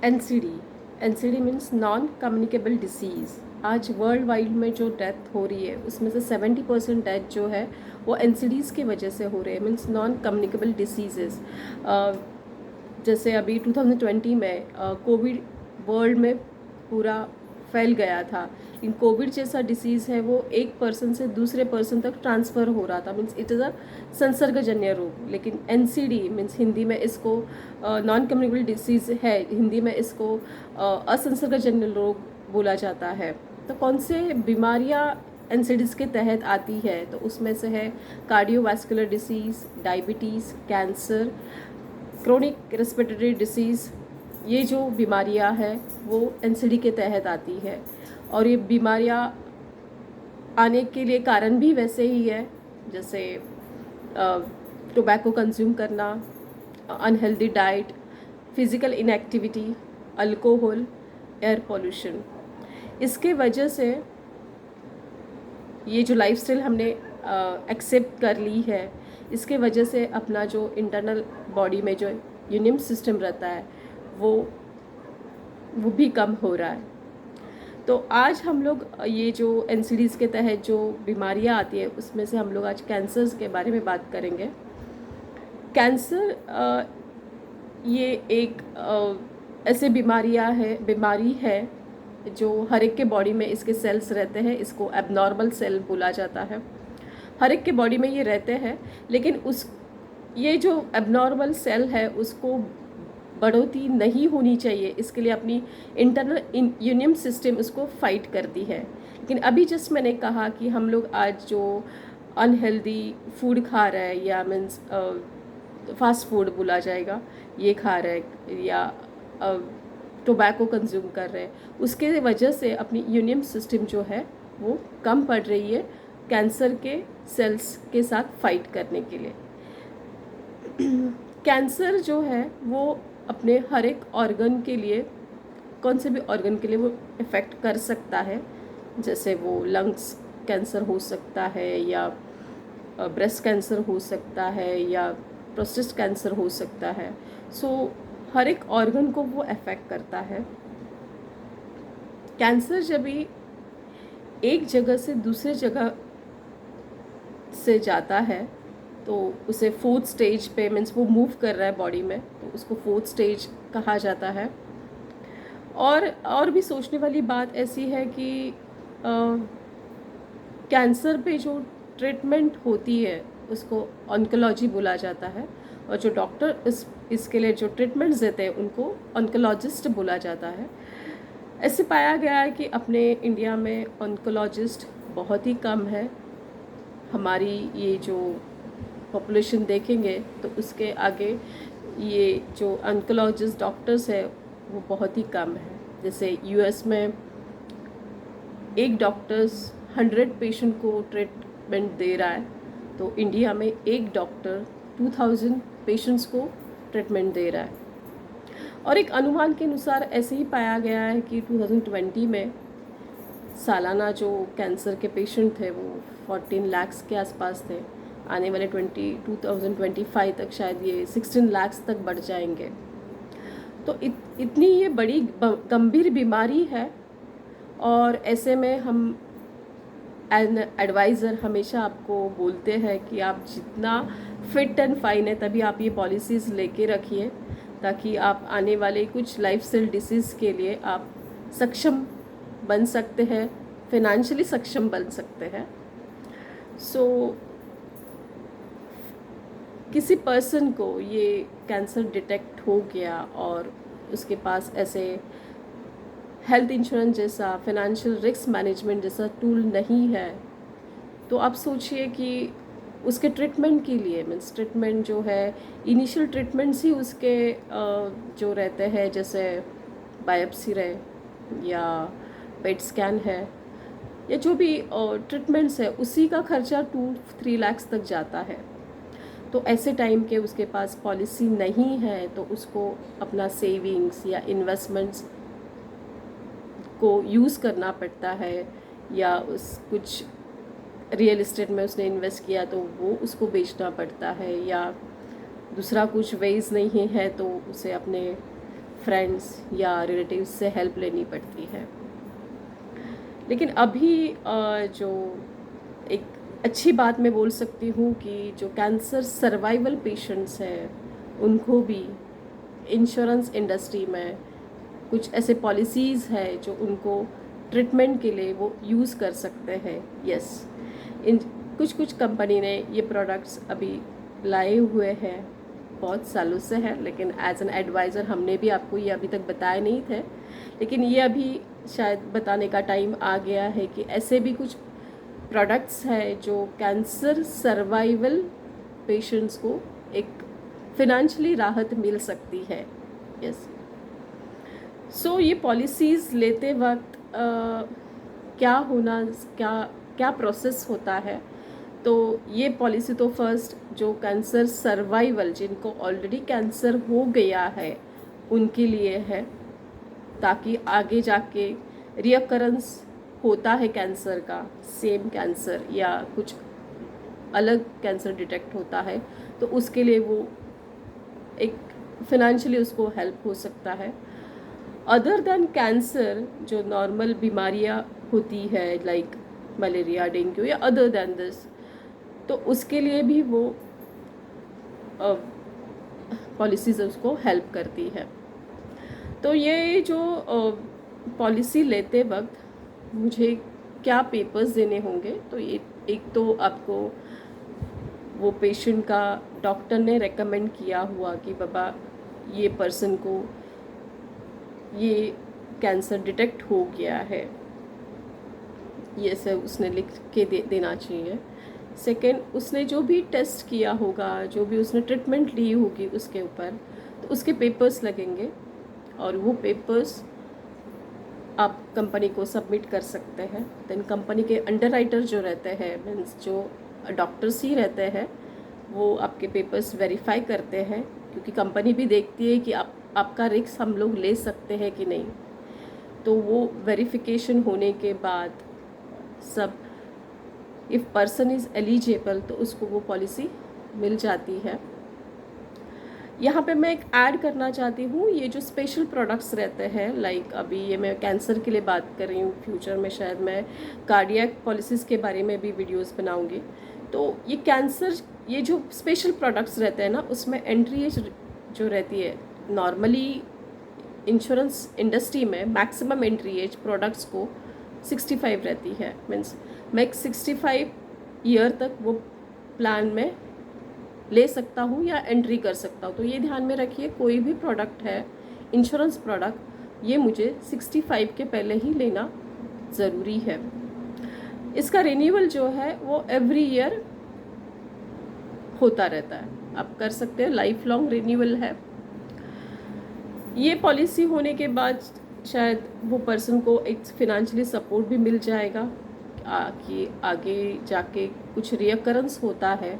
NCD. NCD means non communicable disease. आज world wide में जो डेथ हो रही है उसमें से 70% डेथ जो है वो एनसीडीज़ की वजह से हो रहे हैं, मीन्स नॉन कम्युनिकेबल डिसीजेज़। जैसे अभी 2020 में कोविड वर्ल्ड में पूरा फैल गया था, लेकिन कोविड जैसा डिसीज़ है वो एक पर्सन से दूसरे पर्सन तक ट्रांसफ़र हो रहा था, मीन्स इट इज़ अ संसर्गजन्य रोग। लेकिन एनसीडी मीन्स हिंदी में इसको नॉन कम्युनिकेबल डिसीज़ है, हिंदी में इसको असंसर्गजन्य रोग बोला जाता है। तो कौन से बीमारियां एनसीडीज़ के तहत आती है, तो उसमें से है cardiovascular disease, diabetes, cancer, chronic respiratory disease. ये जो बीमारियां हैं वो एनसीडी के तहत आती है। और ये बीमारियां आने के लिए कारण भी वैसे ही है, जैसे टोबैको कंज्यूम करना, unhealthy diet, physical inactivity, alcohol, air pollution. इसके वजह से ये जो लाइफस्टाइल हमने एक्सेप्ट कर ली है, इसके वजह से अपना जो इंटरनल बॉडी में जो इम्यून सिस्टम रहता है वो भी कम हो रहा है। तो आज हम लोग ये जो एनसीडीज़ के तहत जो बीमारियां आती है उसमें से हम लोग आज कैंसर्स के बारे में बात करेंगे। कैंसर ये एक ऐसे बीमारी है जो हर एक के बॉडी में इसके सेल्स रहते हैं। इसको एबनॉर्मल सेल बोला जाता है। हर एक के बॉडी में ये रहते हैं, लेकिन ये जो एबनॉर्मल सेल है उसको बढ़ोतरी नहीं होनी चाहिए, इसके लिए अपनी इंटरनल इम्यून सिस्टम उसको फाइट करती है। लेकिन अभी जस्ट मैंने कहा कि हम लोग आज जो अनहेल्दी फूड खा रहे हैं, या मीन्स फास्ट फूड बोला जाएगा, ये खा रहे हैं या टोबैको कंज्यूम कर रहे हैं, उसके वजह से अपनी इम्यून सिस्टम जो है वो कम पड़ रही है कैंसर के सेल्स के साथ फाइट करने के लिए। कैंसर जो है वो अपने हर एक ऑर्गन के लिए, कौन से भी ऑर्गन के लिए वो इफ़ेक्ट कर सकता है। जैसे वो लंग्स कैंसर हो सकता है, या ब्रेस्ट कैंसर हो सकता है, या प्रोस्टेट कैंसर हो सकता है। सो हर एक ऑर्गन को वो अफेक्ट करता है। कैंसर जब भी एक जगह से दूसरे जगह से जाता है तो उसे फोर्थ स्टेज पे, मीन्स वो मूव कर रहा है बॉडी में, तो उसको फोर्थ स्टेज कहा जाता है। और भी सोचने वाली बात ऐसी है कि कैंसर पे जो ट्रीटमेंट होती है उसको ऑन्कोलॉजी बोला जाता है, और जो डॉक्टर इसके लिए जो ट्रीटमेंट्स देते हैं उनको ऑन्कोलॉजिस्ट बोला जाता है। ऐसे पाया गया है कि अपने इंडिया में ऑन्कोलॉजिस्ट बहुत ही कम है। हमारी ये जो पॉपुलेशन देखेंगे तो उसके आगे ये जो ऑन्कोलॉजिस्ट डॉक्टर्स है वो बहुत ही कम है। जैसे यूएस में एक डॉक्टर्स 100 पेशेंट को ट्रीटमेंट दे रहा है, तो इंडिया में एक डॉक्टर 2000 पेशेंट्स को ट्रीटमेंट दे रहा है। और एक अनुमान के अनुसार ऐसे ही पाया गया है कि 2020 में सालाना जो कैंसर के पेशेंट थे वो 14 लाख के आसपास थे। आने वाले 2025 तक शायद ये 16 लाख तक बढ़ जाएंगे। तो इतनी ये बड़ी गंभीर बीमारी है, और ऐसे में हम एन एडवाइज़र हमेशा आपको बोलते हैं कि आप जितना फिट एंड फाइन है तभी आप ये पॉलिसीज़ लेके रखिए, ताकि आप आने वाले कुछ लाइफस्टाइल डिसीज़ के लिए आप सक्षम बन सकते हैं, फिनेंशियली सक्षम बन सकते हैं। सो किसी पर्सन को ये कैंसर डिटेक्ट हो गया और उसके पास ऐसे हेल्थ इंश्योरेंस जैसा, फिनेंशियल रिस्क मैनेजमेंट जैसा टूल नहीं है, तो आप सोचिए कि उसके ट्रीटमेंट के लिए, मीन्स ट्रीटमेंट जो है, इनिशियल ट्रीटमेंट्स ही उसके जो रहते हैं, जैसे बायोप्सी रहे या पेट स्कैन है, या जो भी ट्रीटमेंट्स है, उसी का खर्चा 2-3 लाख तक जाता है। तो ऐसे टाइम के उसके पास पॉलिसी नहीं है, तो उसको अपना सेविंग्स या इन्वेस्टमेंट्स को यूज़ करना पड़ता है, या उस कुछ रियल इस्टेट में उसने इन्वेस्ट किया तो वो उसको बेचना पड़ता है, या दूसरा कुछ वेज नहीं है तो उसे अपने फ्रेंड्स या रिलेटिव्स से हेल्प लेनी पड़ती है। लेकिन अभी जो एक अच्छी बात मैं बोल सकती हूँ कि जो कैंसर सर्वाइवल पेशेंट्स हैं उनको भी इंश्योरेंस इंडस्ट्री में कुछ ऐसे पॉलिसीज़ है जो उनको ट्रीटमेंट के लिए वो यूज़ कर सकते हैं। यस, इन कुछ कुछ कंपनी ने ये प्रोडक्ट्स अभी लाए हुए हैं, बहुत सालों से है, लेकिन एज एन एडवाइज़र हमने भी आपको ये अभी तक बताए नहीं थे, लेकिन ये अभी शायद बताने का टाइम आ गया है कि ऐसे भी कुछ प्रोडक्ट्स है जो कैंसर सर्वाइवल पेशेंट्स को एक फिनेंशियली राहत मिल सकती है। यस, सो ये पॉलिसीज़ लेते वक्त क्या होना, क्या क्या प्रोसेस होता है। तो ये पॉलिसी तो फर्स्ट जो कैंसर सर्वाइवल, जिनको ऑलरेडी कैंसर हो गया है उनके लिए है, ताकि आगे जाके रियकरेंस होता है कैंसर का, सेम कैंसर या कुछ अलग कैंसर डिटेक्ट होता है तो उसके लिए वो एक फिनेंशियली उसको हेल्प हो सकता है। अदर देन कैंसर जो नॉर्मल बीमारियां होती है लाइक मलेरिया, डेंगू या अदर देन दिस, तो उसके लिए भी वो पॉलिसीज़ उसको हेल्प करती है। तो ये जो पॉलिसी लेते वक्त मुझे क्या पेपर्स देने होंगे, तो ये एक तो आपको वो पेशेंट का डॉक्टर ने रेकमेंड किया हुआ कि बाबा ये पर्सन को ये कैंसर डिटेक्ट हो गया है, ये सब उसने लिख के देना चाहिए। सेकेंड, उसने जो भी टेस्ट किया होगा, जो भी उसने ट्रीटमेंट ली होगी उसके ऊपर, तो उसके पेपर्स लगेंगे और वो पेपर्स आप कंपनी को सबमिट कर सकते हैं। देन कंपनी के अंडरराइटर जो रहते हैं, मीन्स जो डॉक्टर्स ही रहते हैं, वो आपके पेपर्स वेरीफाई करते हैं, क्योंकि कंपनी भी देखती है कि आपका रिस्क हम लोग ले सकते हैं कि नहीं। तो वो वेरिफिकेशन होने के बाद सब, इफ़ पर्सन इज़ एलिजिबल, तो उसको वो पॉलिसी मिल जाती है। यहाँ पे मैं एक ऐड करना चाहती हूँ, ये जो स्पेशल प्रोडक्ट्स रहते हैं, लाइक अभी ये मैं कैंसर के लिए बात कर रही हूँ, फ्यूचर में शायद मैं कार्डियक पॉलिसीज़ के बारे में भी वीडियोस बनाऊँगी। तो ये कैंसर, ये जो स्पेशल प्रोडक्ट्स रहते हैं ना, उसमें एंट्री एज जो रहती है, नॉर्मली इंश्योरेंस इंडस्ट्री में मैक्सिमम एंट्री एज प्रोडक्ट्स को 65 रहती है। मीन्स मैं 65 ईयर तक वो प्लान में ले सकता हूँ या एंट्री कर सकता हूँ। तो ये ध्यान में रखिए, कोई भी प्रोडक्ट है इंश्योरेंस प्रोडक्ट, ये मुझे 65 के पहले ही लेना ज़रूरी है। इसका रिन्यूअल जो है वो एवरी ईयर होता रहता है, आप कर सकते हैं, लाइफ लॉन्ग रिन्यूअल है। ये पॉलिसी होने के बाद शायद वो पर्सन को एक फिनेंशियली सपोर्ट भी मिल जाएगा कि आगे जाके कुछ रियकरेंस होता है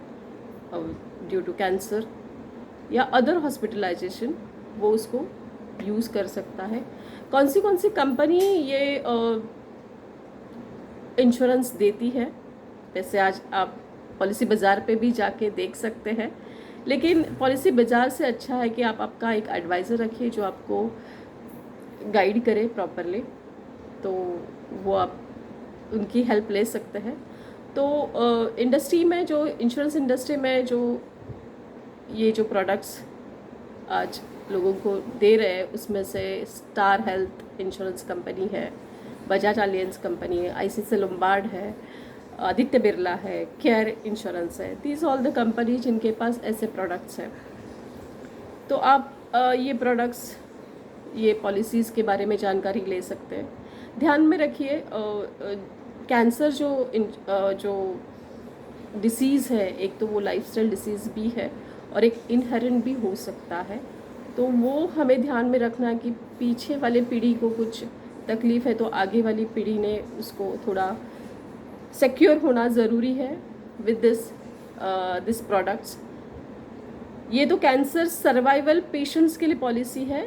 ड्यू टू कैंसर या अदर हॉस्पिटलाइजेशन, वो उसको यूज़ कर सकता है। कौन सी कंपनी ये इंश्योरेंस देती है, वैसे आज आप पॉलिसी बाज़ार पे भी जाके देख सकते हैं, लेकिन पॉलिसी बाज़ार से अच्छा है कि आप आपका एक एडवाइज़र रखिए जो आपको गाइड करे प्रॉपरली, तो वो आप उनकी हेल्प ले सकते हैं। तो इंडस्ट्री में, जो इंश्योरेंस इंडस्ट्री में जो ये जो प्रोडक्ट्स आज लोगों को दे रहे हैं, उसमें से स्टार हेल्थ इंश्योरेंस कंपनी है, बजाज अलियंस कंपनी है, आईसीआईसीआई लोम्बार्ड है, आदित्य बिरला है, केयर इंश्योरेंस है, दीज ऑल द कंपनी जिनके पास ऐसे प्रोडक्ट्स हैं। तो आप ये प्रोडक्ट्स, ये पॉलिसीज़ के बारे में जानकारी ले सकते हैं। ध्यान में रखिए, कैंसर जो डिसीज़ है, एक तो वो लाइफस्टाइल डिसीज़ भी है और एक इनहेरेंट भी हो सकता है। तो वो हमें ध्यान में रखना कि पीछे वाले पीढ़ी को कुछ तकलीफ़ है तो आगे वाली पीढ़ी ने उसको थोड़ा सिक्योर होना ज़रूरी है विद दिस प्रोडक्ट्स। ये तो कैंसर सर्वाइवल पेशेंट्स के लिए पॉलिसी है।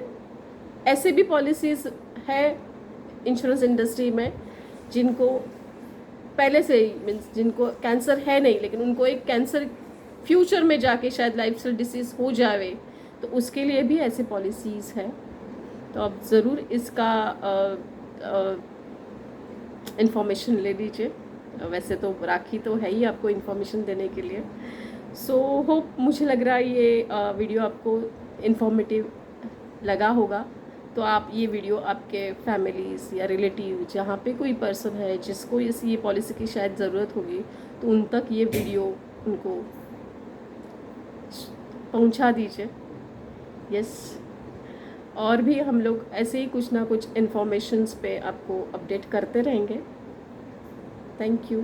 ऐसे भी पॉलिसीज़ है इंश्योरेंस इंडस्ट्री में जिनको पहले से ही, मीन्स जिनको कैंसर है नहीं, लेकिन उनको एक कैंसर फ्यूचर में जाके शायद लाइफस्टाइल डिसीज़ हो जाए, तो उसके लिए भी ऐसे पॉलिसीज़ हैं। तो आप ज़रूर इसका इन्फॉर्मेशन ले लीजिए। वैसे तो राखी तो है ही आपको इन्फॉर्मेशन देने के लिए। सो होप, मुझे लग रहा है ये वीडियो आपको इन्फॉर्मेटिव लगा होगा। तो आप ये वीडियो आपके फैमिलीज़ या रिलेटिव जहाँ पे कोई पर्सन है जिसको ये पॉलिसी की शायद ज़रूरत होगी, तो उन तक ये वीडियो उनको पहुँचा दीजिए। यस, और भी हम लोग ऐसे ही कुछ ना कुछ इन्फॉर्मेशंस पे आपको अपडेट करते रहेंगे। Thank you.